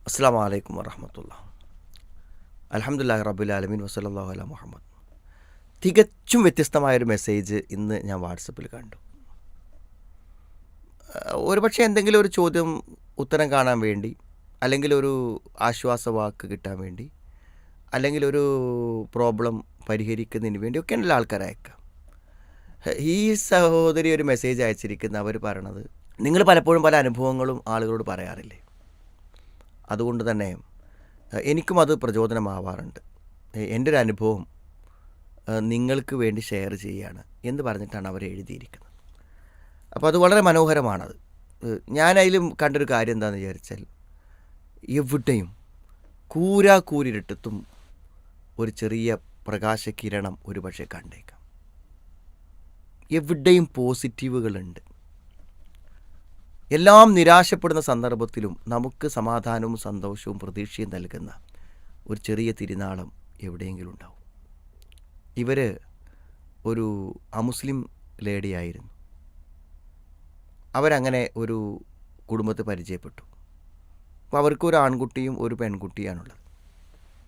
അസ്സലാമു അലൈക്കും വറഹ്മത്തുള്ളാഹി. അൽഹംദുലില്ലാഹി റബ്ബിൽ ആലമീൻ വസല്ലല്ലാഹു അലാ മുഹമ്മദ്. തികച്ചും വ്യത്യസ്തമായൊരു മെസ്സേജ് ഇന്ന് ഞാൻ വാട്സപ്പിൽ കണ്ടു. ഒരുപക്ഷെ എന്തെങ്കിലും ഒരു ചോദ്യം ഉത്തരം കാണാൻ വേണ്ടി, അല്ലെങ്കിൽ ഒരു ആശ്വാസവാക്ക് കിട്ടാൻ വേണ്ടി, അല്ലെങ്കിൽ ഒരു പ്രോബ്ലം പരിഹരിക്കുന്നതിന് വേണ്ടിയൊക്കെ ഉള്ള ആൾക്കാർ അയക്കാം. ഈ സഹോദരി ഒരു മെസ്സേജ് അയച്ചിരിക്കുന്ന അവർ പറയണത്, നിങ്ങൾ പലപ്പോഴും പല അനുഭവങ്ങളും ആളുകളോട് പറയാറില്ലേ, അതുകൊണ്ട് തന്നെ എനിക്കും അത് പ്രചോദനമാവാറുണ്ട്. എൻ്റെ ഒരു അനുഭവം നിങ്ങൾക്ക് വേണ്ടി ഷെയർ ചെയ്യുകയാണ് എന്ന് പറഞ്ഞിട്ടാണ് അവർ എഴുതിയിരിക്കുന്നത്. അപ്പോൾ അത് വളരെ മനോഹരമാണത്. ഞാനതിലും കണ്ടൊരു കാര്യം എന്താണെന്ന് വിചാരിച്ചാൽ, എവിടെയും കൂരിരുട്ടത്തും ഒരു ചെറിയ പ്രകാശകിരണം ഒരു പക്ഷേ കണ്ടേക്കാം. എവിടെയും പോസിറ്റീവുകളുണ്ട്. എല്ലാം നിരാശപ്പെടുന്ന സന്ദർഭത്തിലും നമുക്ക് സമാധാനവും സന്തോഷവും പ്രതീക്ഷയും നൽകുന്ന ഒരു ചെറിയ തിരുനാളം എവിടെയെങ്കിലും ഉണ്ടാവും. ഇവർ ഒരു അമുസ്ലിം ലേഡിയായിരുന്നു. അവരങ്ങനെ ഒരു കുടുംബത്തെ പരിചയപ്പെട്ടു. അപ്പോൾ അവർക്ക് ഒരു ആൺകുട്ടിയും ഒരു പെൺകുട്ടിയാണുള്ളത്.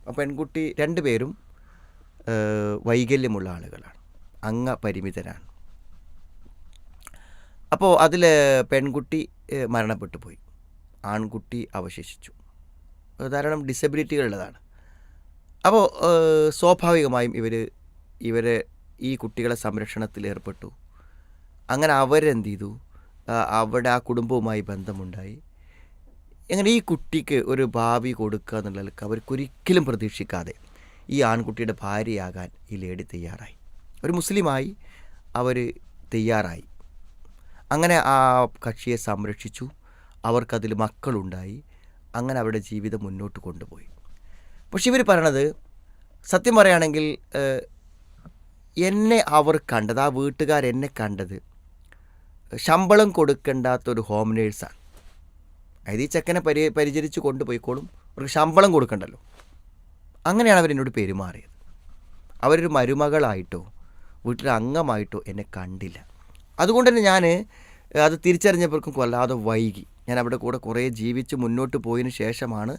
ആ പെൺകുട്ടി രണ്ടുപേരും വൈകല്യമുള്ള ആളുകളാണ്, അംഗപരിമിതരാണ്. അപ്പോൾ അതിൽ പെൺകുട്ടി മരണപ്പെട്ടു പോയി, ആൺകുട്ടി അവശേഷിച്ചു. ധാരാളം ഡിസബിലിറ്റികളുള്ളതാണ്. അപ്പോൾ സ്വാഭാവികമായും ഇവർ ഈ കുട്ടികളെ സംരക്ഷണത്തിൽ ഏർപ്പെട്ടു. അങ്ങനെ അവരെന്ത് ചെയ്തു, അവിടെ ആ കുടുംബവുമായി ബന്ധമുണ്ടായി. അങ്ങനെ ഈ കുട്ടിക്ക് ഒരു ഭാവി കൊടുക്കുക എന്നുള്ളതിൽ അവർക്കൊരിക്കലും പ്രതീക്ഷിക്കാതെ ഈ ആൺകുട്ടിയുടെ ഭാര്യയാകാൻ ഈ ലേഡി തയ്യാറായി. ഒരു മുസ്ലിമായി അവർ തയ്യാറായി. അങ്ങനെ ആ കക്ഷിയെ സംരക്ഷിച്ചു. അവർക്കതിൽ മക്കളുണ്ടായി. അങ്ങനെ അവരുടെ ജീവിതം മുന്നോട്ട് കൊണ്ടുപോയി. പക്ഷെ ഇവർ പറയണത്, സത്യം പറയുകയാണെങ്കിൽ എന്നെ അവർ കണ്ടത്, ആ വീട്ടുകാരെന്നെ കണ്ടത് ശമ്പളം കൊടുക്കേണ്ടാത്തൊരു ഹോം നേഴ്സാണ്. അതായത് ഈ ചെക്കനെ പരിചരിച്ച് കൊണ്ടുപോയിക്കോളും, അവർക്ക് ശമ്പളം കൊടുക്കണ്ടല്ലോ. അങ്ങനെയാണ് അവരെന്നോട് പെരുമാറിയത്. അവരൊരു മരുമകളായിട്ടോ വീട്ടിലെ അംഗമായിട്ടോ എന്നെ കണ്ടില്ല. അതുകൊണ്ട് തന്നെ ഞാൻ അത് തിരിച്ചറിഞ്ഞപ്പോഴേക്കും കൊല്ലാതെ വൈകി. ഞാൻ അവിടെ കൂടെ കുറേ ജീവിച്ച് മുന്നോട്ട് പോയതിന് ശേഷമാണ്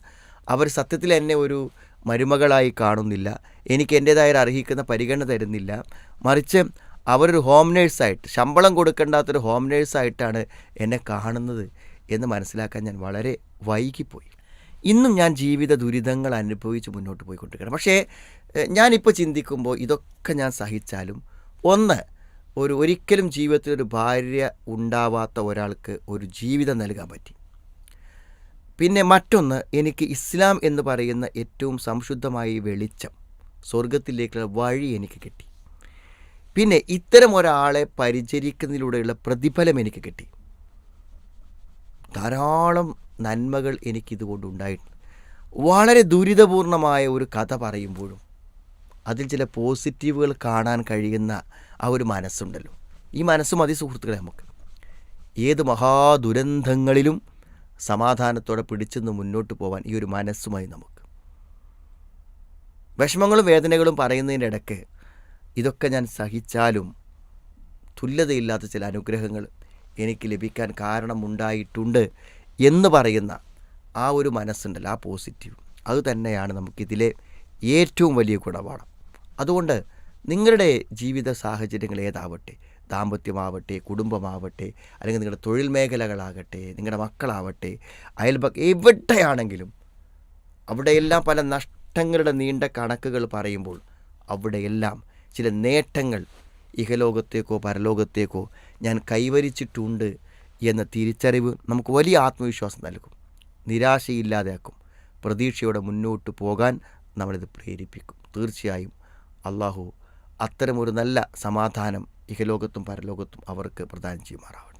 അവർ സത്യത്തിൽ എന്നെ ഒരു മരുമകളായി കാണുന്നില്ല, എനിക്ക് എൻ്റേതായ അർഹിക്കുന്ന പരിഗണന തരുന്നില്ല, മറിച്ച് അവരൊരു ഹോം നേഴ്സായിട്ട്, ശമ്പളം കൊടുക്കേണ്ടാത്തൊരു ഹോം നേഴ്സായിട്ടാണ് എന്നെ കാണുന്നത് എന്ന് മനസ്സിലാക്കാൻ ഞാൻ വളരെ വൈകിപ്പോയി. ഇന്നും ഞാൻ ജീവിത ദുരിതങ്ങൾ അനുഭവിച്ച് മുന്നോട്ട് പോയിക്കൊണ്ടിരിക്കുകയാണ്. പക്ഷേ ഞാനിപ്പോൾ ചിന്തിക്കുമ്പോൾ ഇതൊക്കെ ഞാൻ സഹിച്ചാലും, ഒരിക്കലും ജീവിതത്തിൽ ഒരു ഭാര്യ ഉണ്ടാവാത്ത ഒരാൾക്ക് ഒരു ജീവിതം നൽകാൻ പറ്റി. പിന്നെ മറ്റൊന്ന്, എനിക്ക് ഇസ്ലാം എന്ന് പറയുന്ന ഏറ്റവും സംശുദ്ധമായ വെളിച്ചം, സ്വർഗത്തിലേക്കുള്ള വഴി എനിക്ക് കിട്ടി. പിന്നെ ഇത്തരം ഒരാളെ പരിചരിക്കുന്നതിലൂടെയുള്ള പ്രതിഫലം എനിക്ക് കിട്ടി. ധാരാളം നന്മകൾ എനിക്കിതുകൊണ്ടുണ്ടായിട്ടുണ്ട്. വളരെ ദുരിതപൂർണമായ ഒരു കഥ പറയുമ്പോഴും അതിൽ ചില പോസിറ്റീവുകൾ കാണാൻ കഴിയുന്ന ആ ഒരു മനസ്സുണ്ടല്ലോ, ഈ മനസ്സ് മതി സുഹൃത്തുക്കളെ നമുക്ക് ഏത് മഹാദുരന്തങ്ങളിലും സമാധാനത്തോടെ പിടിച്ചെന്ന് മുന്നോട്ട് പോകാൻ. ഈ ഒരു മനസ്സുമായി നമുക്ക് വിഷമങ്ങളും വേദനകളും പറയുന്നതിൻ്റെ ഇടയ്ക്ക് ഇതൊക്കെ ഞാൻ സഹിച്ചാലും തുല്യതയില്ലാത്ത ചില അനുഗ്രഹങ്ങൾ എനിക്ക് ലഭിക്കാൻ കാരണമുണ്ടായിട്ടുണ്ട് എന്ന് പറയുന്ന ആ ഒരു മനസ്സുണ്ടല്ലോ, ആ പോസിറ്റീവ്, അത് തന്നെയാണ് നമുക്കിതിലെ ഏറ്റവും വലിയ ഗുണപാഠം. അതുകൊണ്ട് നിങ്ങളുടെ ജീവിത സാഹചര്യങ്ങൾ ഏതാവട്ടെ, ദാമ്പത്യമാവട്ടെ, കുടുംബമാവട്ടെ, അല്ലെങ്കിൽ നിങ്ങളുടെ തൊഴിൽ മേഖലകളാകട്ടെ, നിങ്ങളുടെ മക്കളാവട്ടെ, എവിടെയാണെങ്കിലും അവിടെയെല്ലാം പല നഷ്ടങ്ങളുടെ നീണ്ട കണക്കുകൾ പറയുമ്പോൾ അവിടെയെല്ലാം ചില നേട്ടങ്ങൾ ഇഹലോകത്തേക്കോ പരലോകത്തേക്കോ ഞാൻ കൈവരിച്ചിട്ടുണ്ട് എന്ന തിരിച്ചറിവ് നമുക്ക് വലിയ ആത്മവിശ്വാസം നൽകും, നിരാശയില്ലാതെയാക്കും, പ്രതീക്ഷയോടെ മുന്നോട്ട് പോകാൻ നമ്മളിത് പ്രേരിപ്പിക്കും. തീർച്ചയായും അള്ളാഹു അത്തരമൊരു നല്ല സമാധാനം ഇഹലോകത്തും പരലോകത്തും അവർക്ക് പ്രദാനം ചെയ്യുമാറാവട്ടെ.